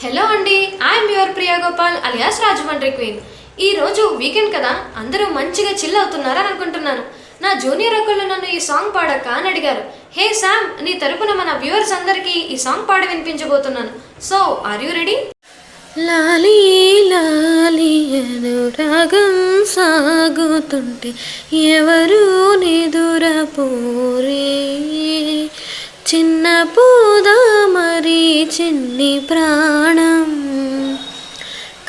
Hello అండి, I'm your Priya Gopal alias Rajahmundry queen. ఈరోజు weekend కదా, అందరూ మంచిగా చిల్ అవుతున్నారని అనుకుంటున్నాను. నా జూనియర్ ఒకళ్ళు నన్ను ఈ సాంగ్ పాడక్క అని అడిగారు. హే శామ్, నీ తరపున మన వ్యూవర్స్ అందరికీ ఈ సాంగ్ పాడి వినిపించబోతున్నాను. So are you ready? లాలి లాలి అనురాగం సాగుతుంటే ఎవరు నిదురపోరే, చిన్న పూదా మరి చిన్ని ప్రాణం,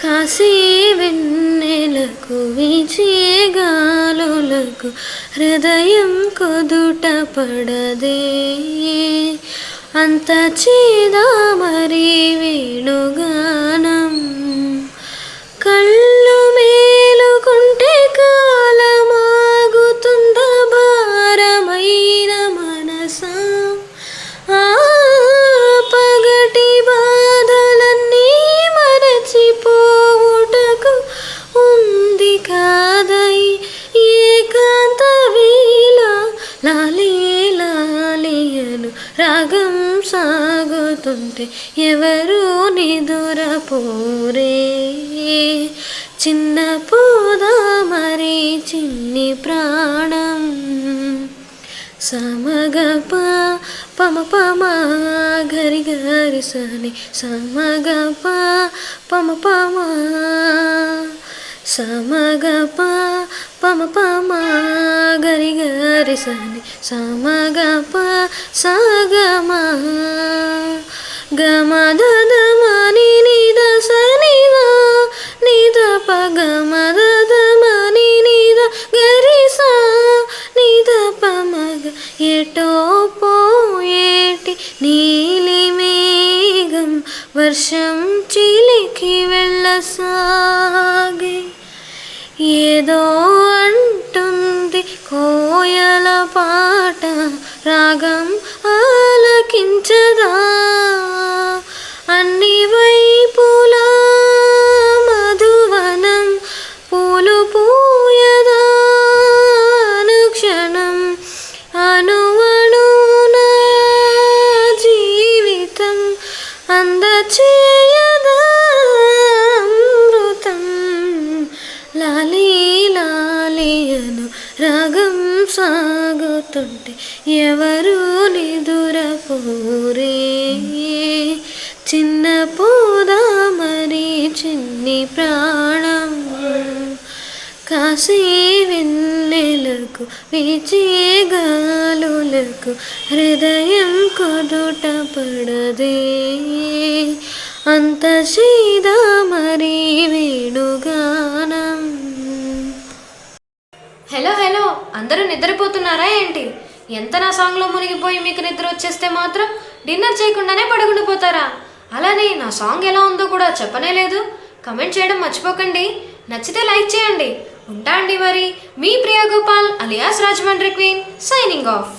కాసే వెన్నెలకు వీచే గాలులకు హృదయం కుదుట పడదే, అంత చేదా మరి వేణుగానం, కళ్ళు మేలుకుంటే కాలమాగుతుంద భారమైన మనసా, ఆ పగటి బాధలన్నీ మరచిపోవుటకు ఉంది కాదై ఏకాంత వేళ, లాలి లాలియను రాగం సాగుతుంటే ఎవరు నిదురపోరే, చిన్న పూదా మరి చిన్ని ప్రాణం, సమగప పమ పమ గరి గరి సని, సమగప పమ పమ, సమగప పమ పమ గరి గరి సని, సమగప సగమ గమ దద మని నిద సనిదా నిద పగమ దద మని నిద గరి సా నిద పమగ, ఎటో పోయేటి నీలి మేఘం వర్షం చిలికి వెళ్ళసాగే, ఏదో అంటుంది కోయల పాట రాగం ఆలకించదా, అన్ని వైపులా మధువనం పూలు పూయదా, అనుక్షణం అనువణున జీవితం అందచేయదా అమృతం, లాలి లాలియను రాగం సాగుతుంటే ఎవరు నిదురపోరే, చిన్న పూదా మరి చిన్ని ప్రాణం, కాసే వెన్నెలకు వీచే గాలులకు హృదయం కుదుట పడదే, అంత సీదా మరి వేణుగానం. హలో హలో, అందరూ నిద్రపోతున్నారా ఏంటి? ఎంత నా సాంగ్లో మునిగిపోయి మీకు నిద్ర వచ్చేస్తే మాత్రం డిన్నర్ చేయకుండానే పడుకుండిపోతారా? అలానే నా సాంగ్ ఎలా ఉందో కూడా చెప్పనే లేదు. కమెంట్ చేయడం మర్చిపోకండి. నచ్చితే లైక్ చేయండి. ఉంటా అండి మరి. మీ Priya Gopal alias Rajahmundry queen signing of.